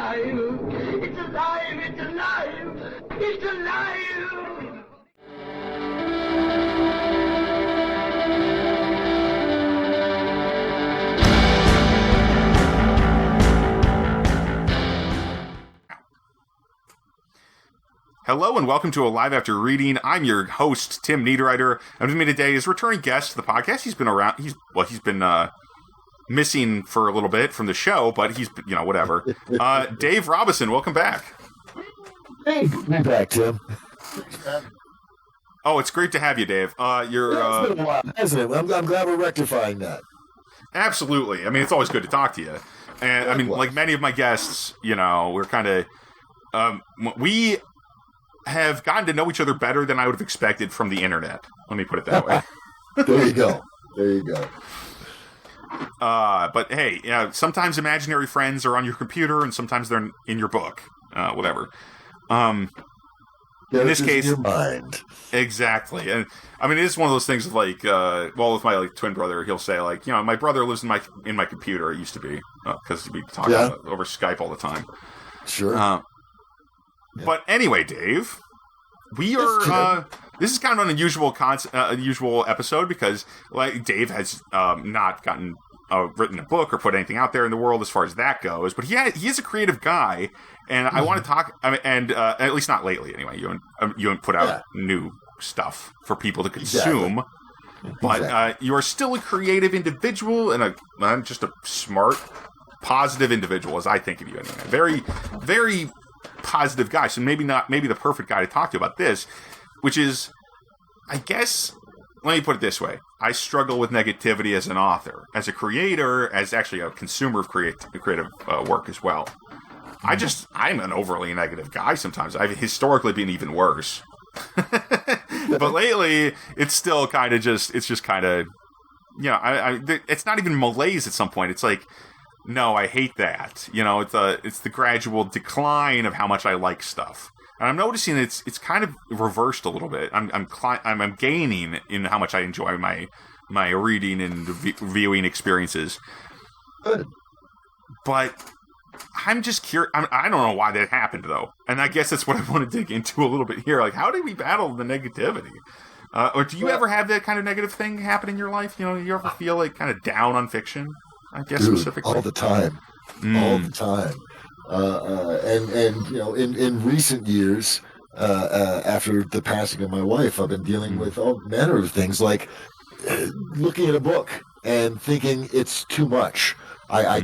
alive! It's alive! It's alive! It's alive! Hello and welcome to Alive After Reading. I'm your host, Tim Niederreiter. And with me today is returning guest to the podcast. He's been around. He's been missing for a little bit from the show, but he's whatever. Dave Robison, welcome back. Hey, be back, Tim. Oh, it's great to have you, Dave. It's been a while, hasn't it? I'm glad we're rectifying that. Absolutely. I mean, it's always good to talk to you. And I mean, like many of my guests, we're kind of we have gotten to know each other better than I would have expected from the internet. Let me put it that way. There you go. But hey, sometimes imaginary friends are on your computer and sometimes they're in your book. Whatever. In this case, your mind. Exactly. And I mean, it is one of those things of like, with my twin brother, he'll say like, my brother lives in my computer. It used to be because we talk over Skype all the time. Sure. But anyway, Dave, we are. This is kind of an unusual episode because, like, Dave has not written a book or put anything out there in the world as far as that goes. But he is a creative guy, and I want to talk. At least not lately, anyway. You haven't put out new stuff for people to consume. Exactly. But you are still a creative individual and just a smart, positive individual, as I think of you anyway. Very, very positive guy. So maybe the perfect guy to talk to about this, which is, I guess, let me put it this way. I struggle with negativity as an author, as a creator, as actually a consumer of creative work as well. I'm an overly negative guy sometimes. I've historically been even worse. But lately, it's still kind of it's not even malaise at some point. It's like, no, I hate that. It's the gradual decline of how much I like stuff, and I'm noticing it's kind of reversed a little bit. I'm gaining in how much I enjoy my reading and viewing experiences. Good. But I'm just curious. I don't know why that happened though, and I guess that's what I want to dig into a little bit here. Like, how did we battle the negativity? Or do you ever have that kind of negative thing happen in your life? You ever feel like kind of down on fiction? I guess specifically all the time, all the time, and in recent years, after the passing of my wife, I've been dealing with all manner of things, like looking at a book and thinking it's too much. I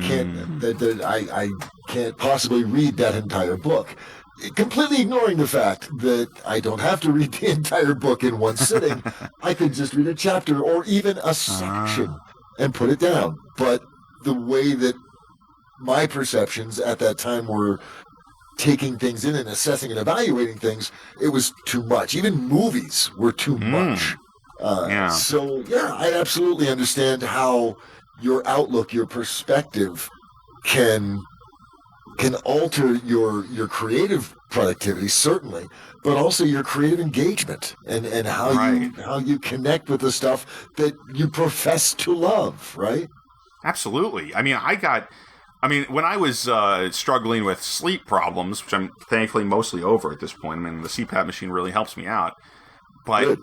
can't possibly read that entire book. Completely ignoring the fact that I don't have to read the entire book in one sitting. I could just read a chapter or even a section and put it down. But the way that my perceptions at that time were taking things in and assessing and evaluating things, it was too much. Even movies were too much. So, I absolutely understand how your outlook, your perspective can alter your creative productivity, certainly, but also your creative engagement and how you connect with the stuff that you profess to love, right? Absolutely. I mean, when I was struggling with sleep problems, which I'm thankfully mostly over at this point, the CPAP machine really helps me out. But Good.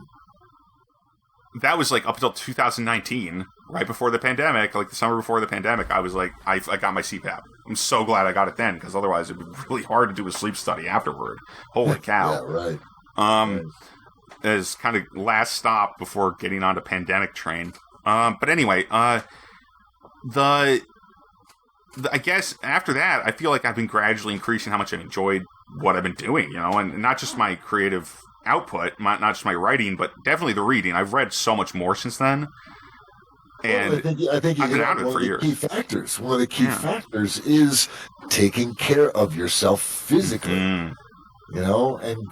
That was like up until 2019, right before the pandemic, like the summer before the pandemic, I was like, I got my CPAP. I'm so glad I got it then, because otherwise it'd be really hard to do a sleep study afterward. Holy cow. Yeah, right. As kind of last stop before getting on the pandemic train. But anyway, I guess after that, I feel like I've been gradually increasing how much I've enjoyed what I've been doing, and not just my creative output, not just my writing, but definitely the reading. I've read so much more since then. And I think I've been out of it for years. Key factors. One of the key factors is taking care of yourself physically, and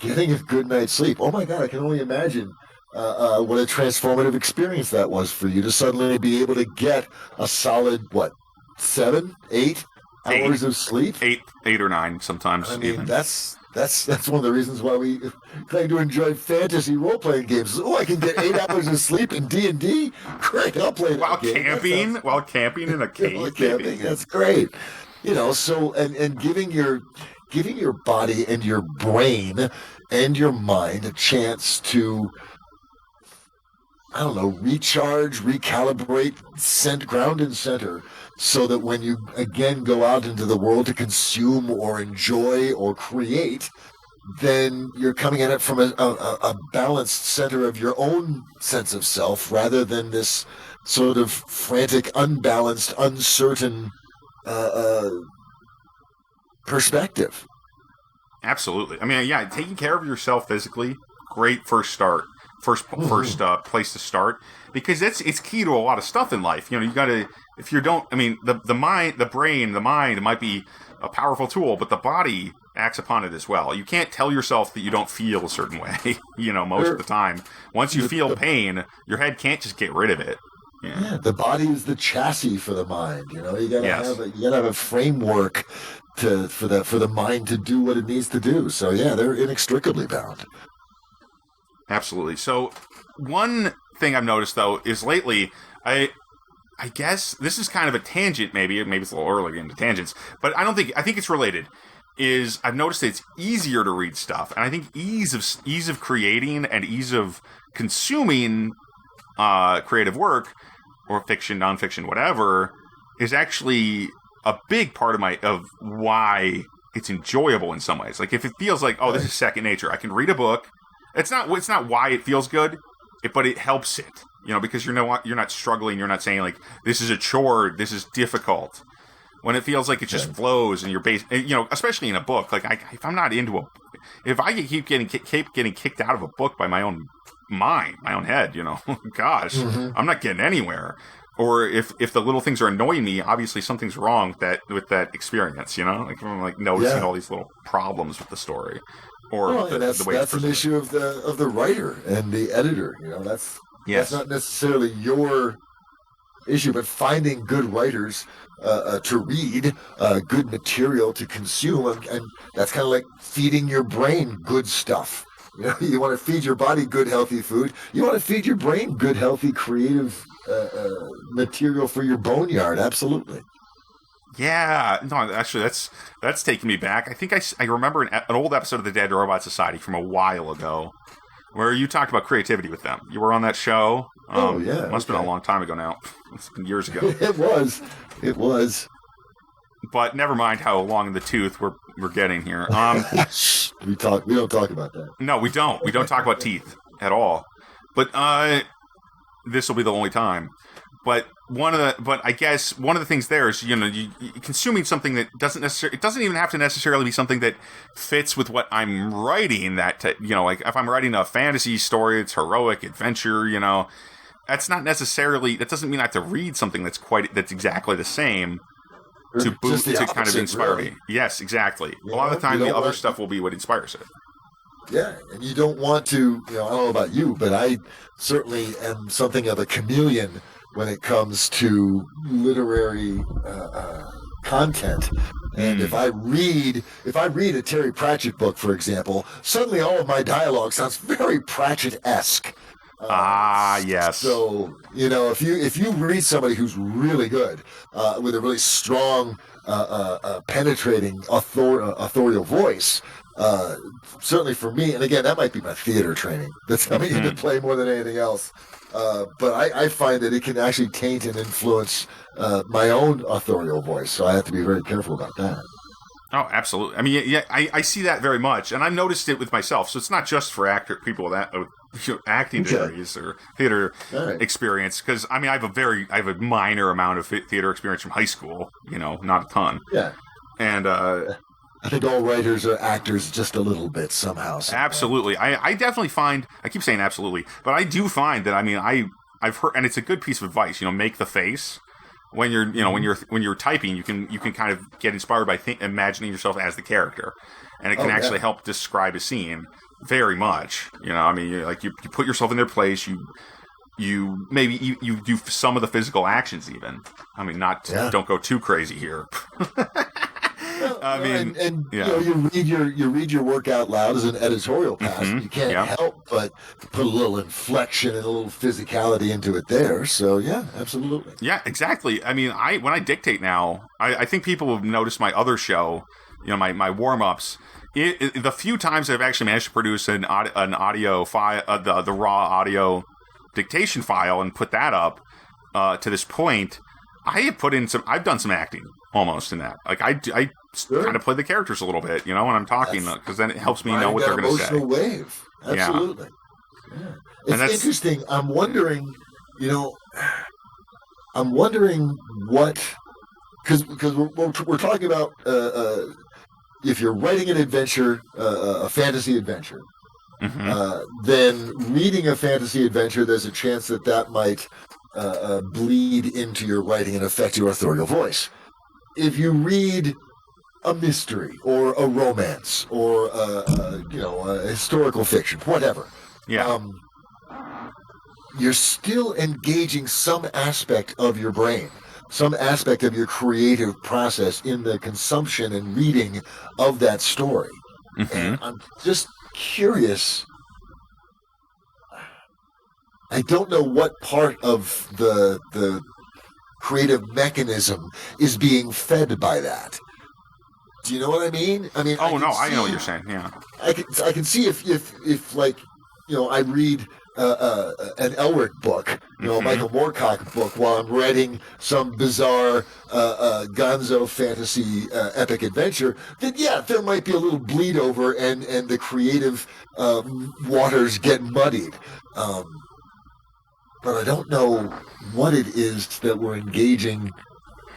getting a good night's sleep. Oh my God, I can only imagine what a transformative experience that was for you to suddenly be able to get a solid, 7, 8 hours of sleep? 8 or 9 sometimes. I mean, that's one of the reasons why we claim to enjoy fantasy role-playing games. Oh, I can get 8 hours of sleep in D&D? Great, I'll play that game. While camping in a cave. While camping, that's great. So and giving your body and your brain and your mind a chance to, I don't know, recharge, recalibrate, ground and center, so that when you again go out into the world to consume or enjoy or create, then you're coming at it from a balanced center of your own sense of self, rather than this sort of frantic, unbalanced, uncertain perspective. Absolutely. I mean, yeah, taking care of yourself physically, great first place to start, because it's key to a lot of stuff in life. You gotta, if you don't, I mean, the mind, the brain, the mind might be a powerful tool, but the body acts upon it as well. You can't tell yourself that you don't feel a certain way, most of the time. Once you feel pain, your head can't just get rid of it. Yeah, the body is the chassis for the mind. You gotta have a framework for the mind to do what it needs to do. So yeah, they're inextricably bound. Absolutely. So one thing I've noticed though is lately, I guess this is kind of a tangent. Maybe it's a little early to get into tangents, but I think it's related. Is I've noticed that it's easier to read stuff, and I think ease of creating and ease of consuming creative work, or fiction, nonfiction, whatever, is actually a big part of why it's enjoyable in some ways. Like if it feels like, oh, this is second nature, I can read a book. It's not why it feels good, but it helps it. Because you're not struggling. You're not saying like this is a chore, this is difficult. When it feels like it just flows, and you're especially in a book. Like if I'm not into if I keep getting kicked out of a book by my own mind, my own head, gosh, I'm not getting anywhere. Or if the little things are annoying me, obviously something's wrong with that experience. Like I'm like noticing all these little problems with the story, or the way that's an issue of the writer and the editor. That's not necessarily your issue, but finding good writers to read, good material to consume, and that's kind of like feeding your brain good stuff. You want to feed your body good, healthy food. You want to feed your brain good, healthy, creative material for your boneyard. Absolutely. Yeah, no, actually, that's taking me back. I think I remember an old episode of the Dead Robot Society from a while ago, where you talked about creativity with them. You were on that show. It must have been a long time ago now. It's been years ago. It was. But never mind how long in the tooth we're getting here. We don't talk about that. No, we don't. We don't talk about teeth at all. But this will be the only time. But I guess one of the things there is, you consuming something that it doesn't even have to necessarily be something that fits with what I'm writing. Like if I'm writing a fantasy story, it's heroic adventure, that doesn't mean I have to read something that's exactly the same to kind of inspire me. Yes, exactly. A lot of the time, the other stuff will be what inspires it. Yeah, and you don't want to, I don't know about you, but I certainly am something of a chameleon when it comes to literary content. And if I read a Terry Pratchett book, for example, suddenly all of my dialogue sounds very Pratchett-esque. Yes. So, if you read somebody who's really good, with a really strong, penetrating, authorial voice, certainly for me, and again, that might be my theater training that's coming into play more than anything else. But I find that it can actually taint and influence my own authorial voice, so I have to be very careful about that. Oh, absolutely. I mean, yeah, I see that very much, and I noticed it with myself. So it's not just for people with acting degrees or theater experience, because I mean, I have a minor amount of theater experience from high school. Not a ton. Yeah, and I think all writers are actors just a little bit somehow. Absolutely. I definitely find, I keep saying absolutely, but I do find that, I mean, I've heard, and it's a good piece of advice, make the face. When you're, when you're typing, you can kind of get inspired by imagining yourself as the character, and it can actually help describe a scene very much. I mean, you put yourself in their place. You maybe you do some of the physical actions even. I mean, don't go too crazy here. I mean, and yeah. you read your work out loud as an editorial pass. Mm-hmm. You can't Yeah. help but put a little inflection and a little physicality into it there. So yeah, absolutely. Yeah, exactly. I mean, when I dictate now, I think people have noticed my other show, my warm-ups. The few times I've actually managed to produce an audio file, the raw audio dictation file, and put that up to this point, I've done some acting almost in that. Like I kind of play the characters a little bit, when I'm talking, because then it helps me know what they're going to say. Emotional wave, absolutely. Yeah. It's interesting. I'm wondering what, because we're talking about if you're writing an adventure, a fantasy adventure, then reading a fantasy adventure, there's a chance that might bleed into your writing and affect your authorial voice. If you read a mystery or a romance or a historical fiction, whatever, you're still engaging some aspect of your brain, some aspect of your creative process in the consumption and reading of that story. And I'm just curious. I don't know what part of the creative mechanism is being fed by that. Do you know what I mean? I mean, I know what you're saying. Yeah, I can see if like I read an Elric book, a Michael Moorcock book, while I'm writing some bizarre gonzo fantasy epic adventure, then there might be a little bleed over and the creative waters get muddied. But I don't know what it is that we're engaging,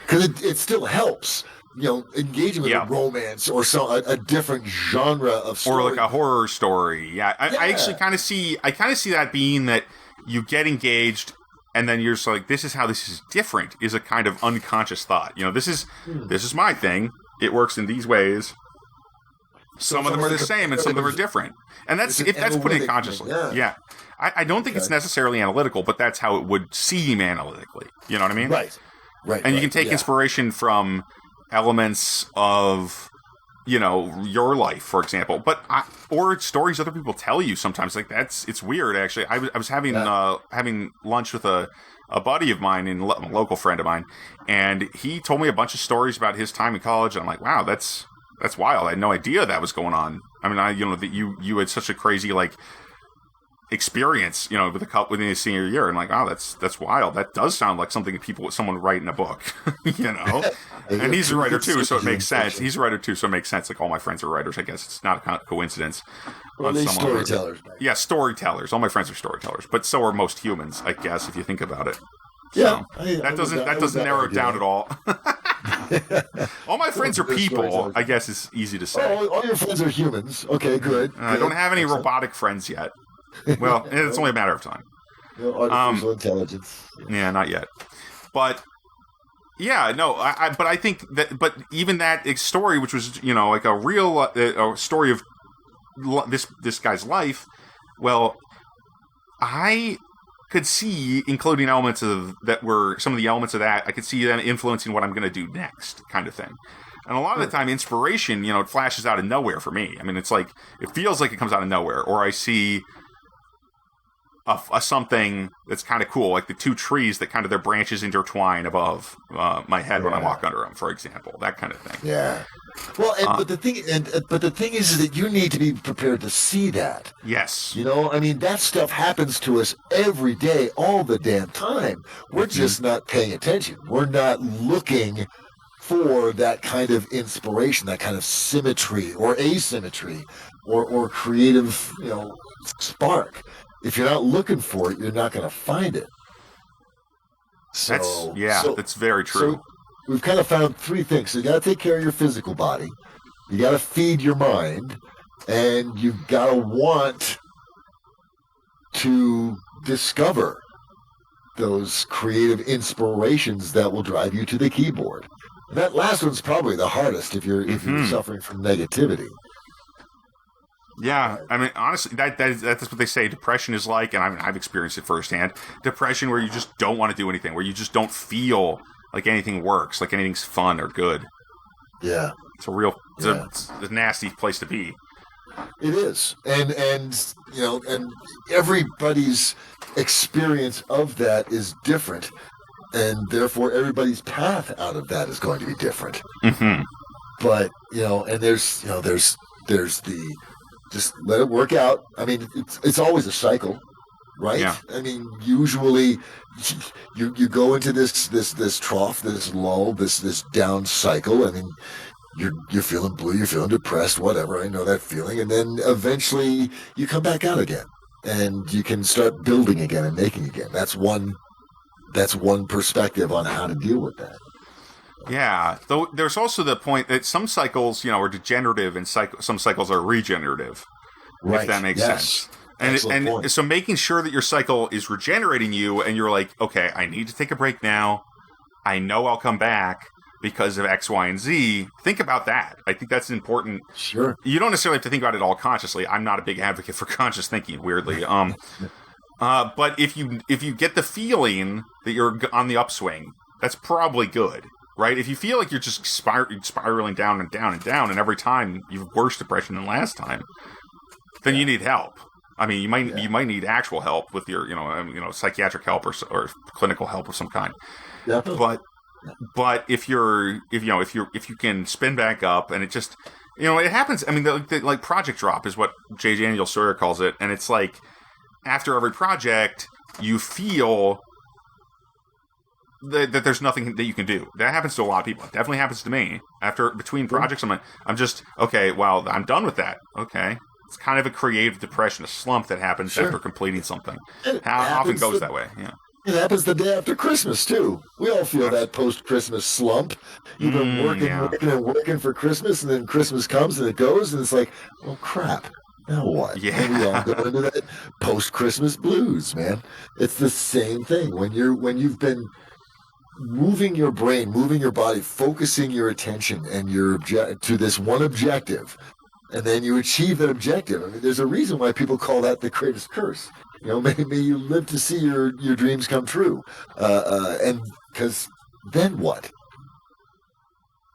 because it still helps, engaging with a romance or a different genre of story. Or like a horror story. Yeah, I actually kind of see that being that you get engaged, and then you're just like, this is how this is different, is a kind of unconscious thought. This is my thing. It works in these ways. Some of them are the same, and some of them are different. And that's putting it consciously. Yeah. I don't think it's necessarily analytical, but that's how it would seem analytically. You know what I mean? Right. And you can take inspiration from elements of, your life, for example, or stories other people tell you sometimes. Like it's weird, actually. I was having lunch with a buddy of mine, a local friend of mine, and he told me a bunch of stories about his time in college. And I'm like, wow, that's wild. I had no idea that was going on. I mean, that you had such a crazy experience, within his senior year, and wow, that's wild. That does sound like something someone would write in a book, And he's a writer too, so it makes sense. He's a writer too, so it makes sense. Like all my friends are writers. I guess it's not a coincidence. Well, they're storytellers. Yeah, storytellers. All my friends are storytellers, but so are most humans, I guess, if you think about it. Yeah, so, that doesn't narrow it down at all. All my friends are people, I guess is easy to say. All your friends are humans. Okay, good. I don't have any robotic friends yet. Well, it's only a matter of time. Artificial intelligence. Yeah, not yet. But but I think that. But even that story, which was like a real a story of this guy's life. Well, I could see including elements of that were some of the elements of that. I could see them influencing what I'm going to do next, kind of thing. And a lot of the time, inspiration, it flashes out of nowhere for me. I mean, it's like it feels like it comes out of nowhere, or I see a something that's kind of cool, like the two trees that kind of their branches intertwine above my head when I walk under them, for example, that kind of thing. Yeah. Well, but the thing is that you need to be prepared to see that. Yes. I mean, that stuff happens to us every day, all the damn time. We're just not paying attention. We're not looking for that kind of inspiration, that kind of symmetry or asymmetry or creative, spark. If you're not looking for it, you're not going to find it. That's very true. So we've kind of found three things. So you got to take care of your physical body, you got to feed your mind, and you've got to want to discover those creative inspirations that will drive you to the keyboard. And that last one's probably the hardest if you're suffering from negativity. Yeah, I mean, honestly, that's what they say depression is like, and I've experienced it firsthand. Depression where you just don't want to do anything, where you just don't feel like anything works, like anything's fun or good. Yeah. It's a nasty place to be. It is, and everybody's experience of that is different, and therefore everybody's path out of that is going to be different. Mm-hmm. But and there's the just let it work out. I mean, it's always a cycle, right? Yeah. I mean, usually you go into this trough, this lull, this down cycle. I mean, you're feeling blue, you're feeling depressed, whatever. I know that feeling, and then eventually you come back out again, and you can start building again and making again. That's one perspective on how to deal with that. Yeah, though there's also the point that some cycles, are degenerative, and some cycles are regenerative. Right. If that makes sense. And so making sure that your cycle is regenerating you, and you're like, okay, I need to take a break now. I know I'll come back because of X, Y, and Z. Think about that. I think that's important. Sure. You don't necessarily have to think about it all consciously. I'm not a big advocate for conscious thinking, weirdly. But if you get the feeling that you're on the upswing, that's probably good. Right? If you feel like you're just spiraling down and down and down, and every time you have worse depression than last time, then you need help. I mean, you might need actual help with your, psychiatric help or clinical help of some kind. Yeah. But if you can spin back up, and it just, it happens. I mean, like project drop is what J. Daniel Sawyer calls it, and it's like after every project, you feel that there's nothing that you can do. That happens to a lot of people. It definitely happens to me. Between projects, I'm just, okay, well, I'm done with that. Okay. It's kind of a creative depression, a slump that happens after completing something. How often goes that way? Yeah. It happens the day after Christmas, too. We all feel that post-Christmas slump. You've been working for Christmas, and then Christmas comes and it goes, and it's like, oh, crap. Now what? Yeah. And we all go into that post-Christmas blues, man. It's the same thing. When you've been moving your brain, moving your body, focusing your attention and to this one objective, and then you achieve that objective. I mean, there's a reason why people call that the greatest curse. May you live to see your dreams come true. And because then what?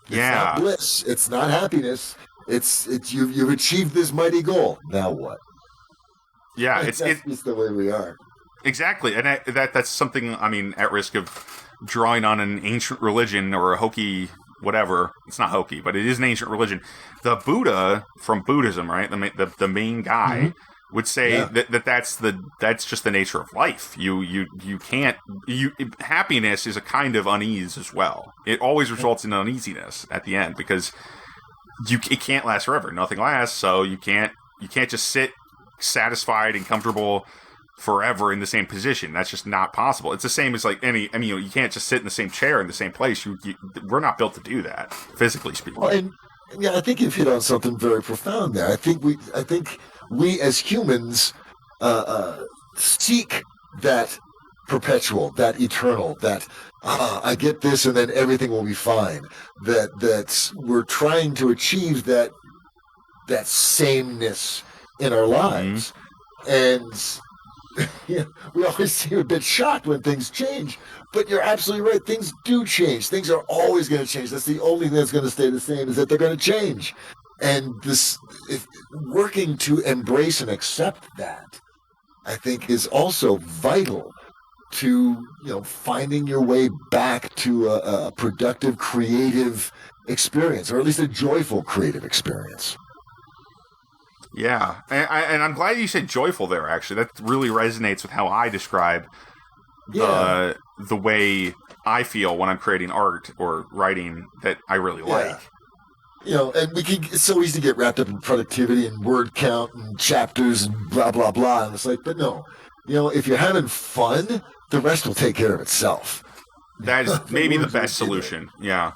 It's not bliss. It's not happiness. It's you've achieved this mighty goal. Now what? Yeah, that's just the way we are. Exactly, and that's something. I mean, at risk of drawing on an ancient religion or a hokey whatever. It's not hokey, but it is an ancient religion. The Buddha from Buddhism, right? The main guy would say that's just the nature of life. You can't happiness is a kind of unease as well. It always results in uneasiness at the end because it can't last forever. Nothing lasts, so you can't just sit satisfied and comfortable forever in the same position. That's just not possible. It's the same as like you can't just sit in the same chair in the same place. We're not built to do that, physically speaking. Well, and I think you've hit on something very profound there. I think we as humans seek that perpetual, that eternal, that I get this and then everything will be fine. That we're trying to achieve that sameness in our lives. And we always seem a bit shocked when things change, but you're absolutely right. Things do change. Things are always going to change. That's the only thing that's going to stay the same is that they're going to change. And working to embrace and accept that, I think, is also vital to finding your way back to a productive, creative experience, or at least a joyful, creative experience. Yeah, and I'm glad you said joyful there, actually. That really resonates with how I describe the way I feel when I'm creating art or writing that I really like. And it's so easy to get wrapped up in productivity and word count and chapters and blah, blah, blah. And it's like, but no, if you're having fun, the rest will take care of itself. That is maybe the best solution. Yeah.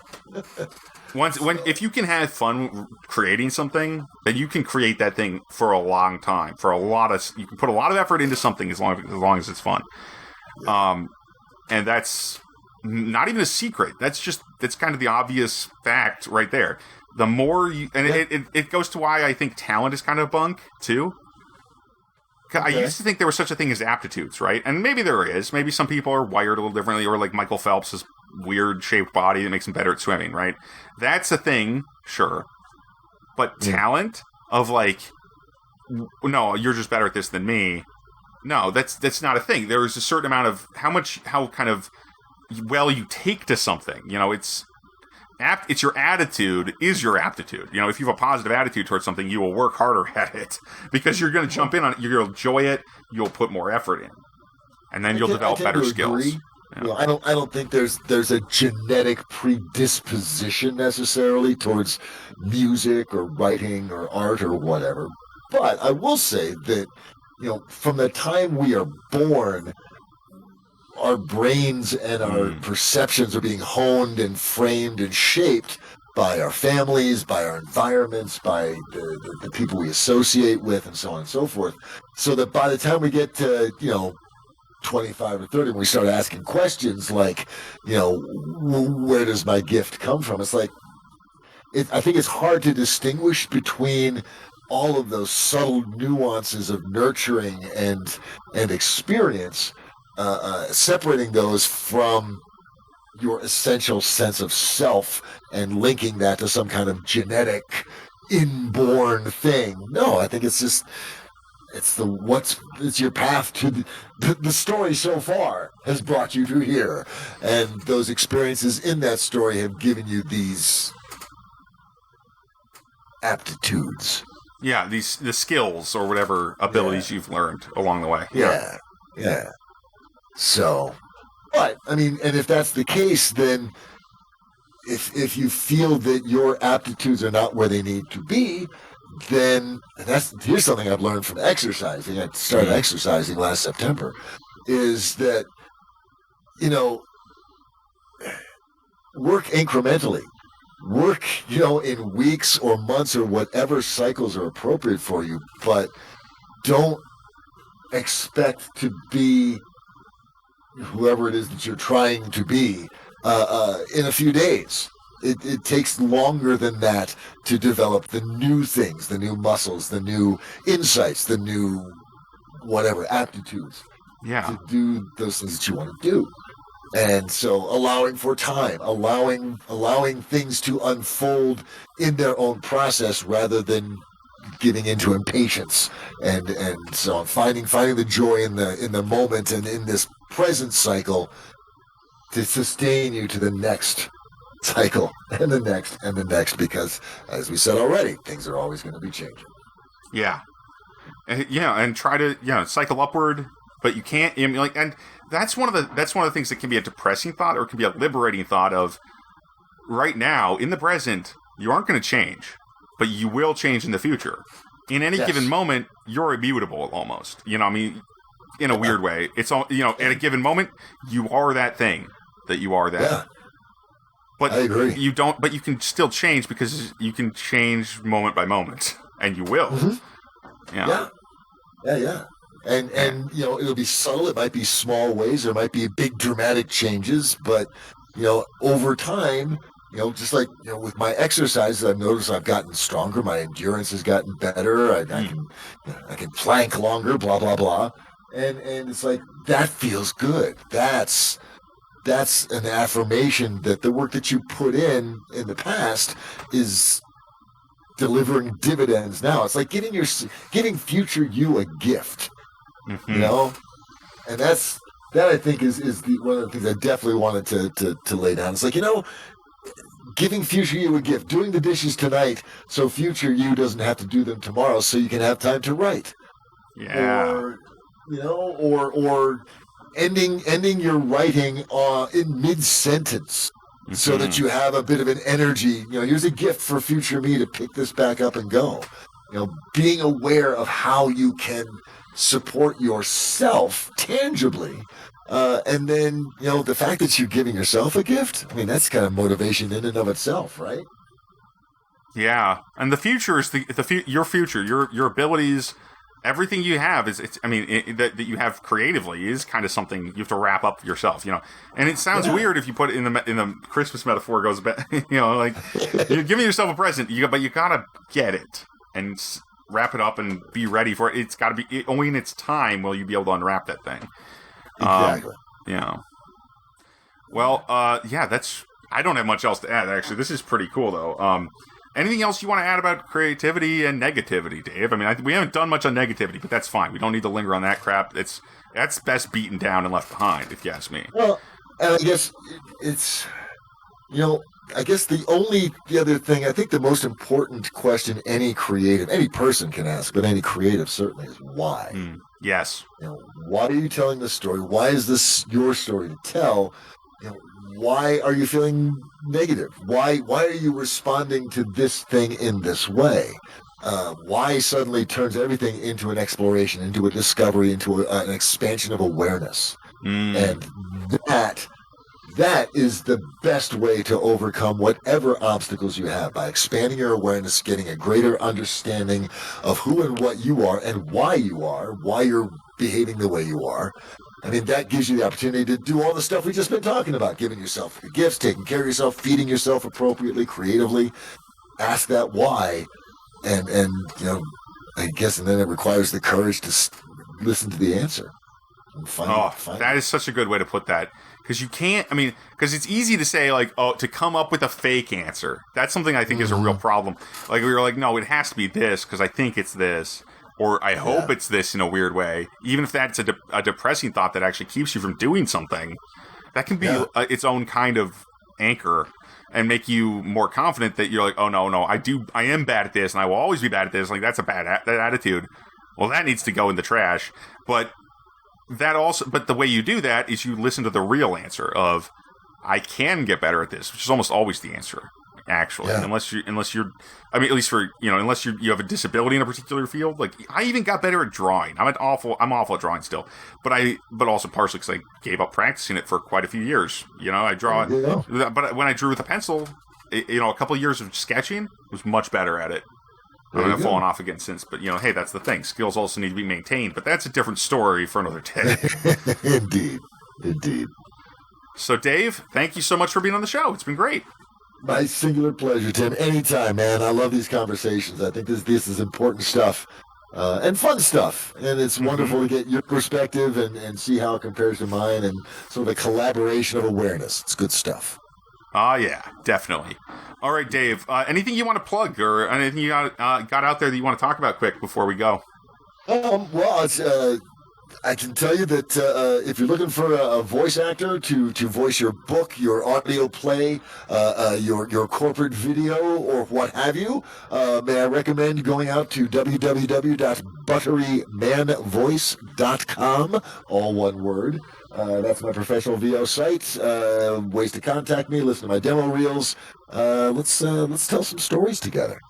If you can have fun creating something, then you can create that thing for a long time. You can put a lot of effort into something as long as it's fun. And that's not even a secret. That's kind of the obvious fact right there. The more it goes to why I think talent is kind of bunk too. Okay. I used to think there was such a thing as aptitudes, right? And maybe there is. Maybe some people are wired a little differently, or like Michael Phelps is weird shaped body that makes him better at swimming, right? That's a thing, sure. But talent of like, no, you're just better at this than me. No, that's not a thing. There is a certain amount of how kind of well you take to something. You know, it's your attitude is your aptitude. You know, if you have a positive attitude towards something, you will work harder at it because you're going to jump in on it. You'll enjoy it. You'll put more effort in, and then you'll develop better skills. Yeah. You know, I don't think there's a genetic predisposition necessarily towards music or writing or art or whatever. But I will say that, you know, from the time we are born, our brains and our perceptions are being honed and framed and shaped by our families, by our environments, by the people we associate with, and so on and so forth. So that by the time we get to, you know, 25 or 30, when we start asking questions like, you know, where does my gift come from? It's like, I think it's hard to distinguish between all of those subtle nuances of nurturing and experience, separating those from your essential sense of self and linking that to some kind of genetic inborn thing. No, I think it's just, it's your path to the story so far has brought you to here. And those experiences in that story have given you these aptitudes. Yeah, the skills or whatever abilities you've learned along the way. Yeah. So, but, I mean, and if that's the case, then if you feel that your aptitudes are not where they need to be, then here's something I've learned from exercising. I started exercising last September, is that, you know, work incrementally. Work, you know, in weeks or months or whatever cycles are appropriate for you, but don't expect to be whoever it is that you're trying to be in a few days. It takes longer than that to develop the new things, the new muscles, the new insights, the new whatever aptitudes to do those things that you want to do. And so allowing for time, allowing things to unfold in their own process rather than giving into impatience and so on. Finding the joy in the moment and in this present cycle to sustain you to the next cycle and the next, because as we said already, things are always going to be changing. And try to cycle upward, but you can't. I mean, like, and that's one of the things that can be a depressing thought or it can be a liberating thought of right now in the present you aren't going to change, but you will change in the future. In any given moment, you're immutable almost. You know, I mean, in a weird way, it's all, you know, at a given moment you are that thing that you are that. Yeah. But I agree. you don't. But you can still change because you can change moment by moment, and you will. Mm-hmm. Yeah. And you know, it'll be subtle. It might be small ways. There might be big dramatic changes. But you know, over time, you know, just like, you know, with my exercises, I've noticed I've gotten stronger. My endurance has gotten better. I can plank longer. Blah blah blah. And it's like that feels good. That's an affirmation that the work that you put in the past is delivering dividends now. It's like giving future you a gift, you know? And that I think is one of the things I definitely wanted to lay down. It's like, you know, giving future you a gift, doing the dishes tonight so future you doesn't have to do them tomorrow so you can have time to write. Yeah. Or, you know, or ending your writing in mid-sentence so that you have a bit of an energy. You know, here's a gift for future me to pick this back up and go. You know, being aware of how you can support yourself tangibly. And then, you know, the fact that you're giving yourself a gift, I mean, that's kind of motivation in and of itself, right? Yeah. And the future is your future, your abilities. Everything you have that you have creatively is kind of something you have to wrap up yourself, you know. And it sounds weird if you put it in the Christmas metaphor goes back, you know, like you're giving yourself a present, but you gotta get it and wrap it up and be ready for it. It's got to be only in its time will you be able to unwrap that thing. Exactly. You know. Well, yeah, I don't have much else to add, actually. This is pretty cool, though. Anything else you want to add about creativity and negativity, Dave? I mean, we haven't done much on negativity, but that's fine. We don't need to linger on that crap. That's best beaten down and left behind, if you ask me. Well, and I guess it's, I guess the other thing, I think the most important question any person can ask, but any creative certainly, is why. Yes. Why are you telling this story? Why is this your story to tell? Why are you feeling negative? Why are you responding to this thing in this way? Why suddenly turns everything into an exploration, into a discovery, into an expansion of awareness? And that is the best way to overcome whatever obstacles you have, by expanding your awareness, getting a greater understanding of who and what you are and why you're behaving the way you are. I mean, that gives you the opportunity to do all the stuff we've just been talking about, giving yourself your gifts, taking care of yourself, feeding yourself appropriately, creatively. Ask that why. And I guess, and then it requires the courage to listen to the answer. That is such a good way to put that. Because you can't, because it's easy to say, like, to come up with a fake answer. That's something I think is a real problem. Like, we were like, no, it has to be this, because I think it's this. Or I hope it's this in a weird way. Even if that's a depressing thought that actually keeps you from doing something, that can be its own kind of anchor and make you more confident that you're like, oh, no, I am bad at this, and I will always be bad at this. Like, that's a bad attitude. Well, that needs to go in the trash. But the way you do that is you listen to the real answer of, I can get better at this, which is almost always the answer. Actually, unless you're, at least for, unless you have a disability in a particular field. Like, I even got better at drawing. I'm awful at drawing still, but also partially because I gave up practicing it for quite a few years. I draw, but when I drew with a pencil, a couple of years of sketching, was much better at it. I've fallen off again since, but hey, that's the thing. Skills also need to be maintained, but that's a different story for another day. Indeed. So, Dave, thank you so much for being on the show. It's been great. My singular pleasure, Tim. Anytime, man. I love these conversations. I think this is important stuff and fun stuff. And it's wonderful to get your perspective and see how it compares to mine, and sort of a collaboration of awareness. It's good stuff. Yeah, definitely. All right, Dave, anything you want to plug or anything you got out there that you want to talk about quick before we go? Well, I can tell you that if you're looking for a voice actor to voice your book, your audio play, your corporate video, or what have you, may I recommend going out to www.butterymanvoice.com, all one word. That's my professional VO site. Ways to contact me, listen to my demo reels. Let's tell some stories together.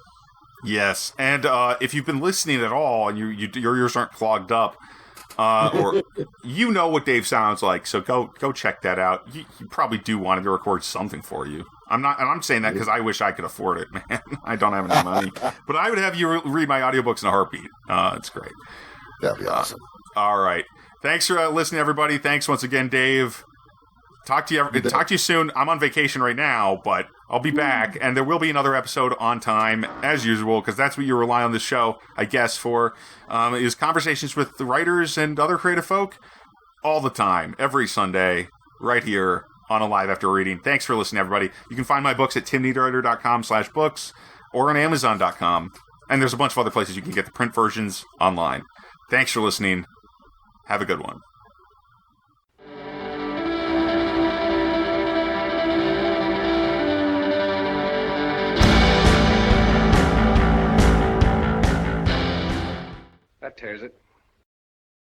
Yes, and if you've been listening at all and your ears aren't clogged up, or what Dave sounds like, so go check that out. You probably do want him to record something for you. I'm saying that because I wish I could afford it, man. I don't have any money, but I would have you read my audiobooks in a heartbeat. It's great. That'd be awesome. All right. Thanks for listening, everybody. Thanks once again, Dave. Talk to you soon. I'm on vacation right now, but I'll be back, and there will be another episode on time, as usual, because that's what you rely on this show, I guess, for, is conversations with the writers and other creative folk all the time, every Sunday, right here on A Live After Reading. Thanks for listening, everybody. You can find my books at timniederreiter.com/books or on Amazon.com, and there's a bunch of other places you can get the print versions online. Thanks for listening. Have a good one. That tears it.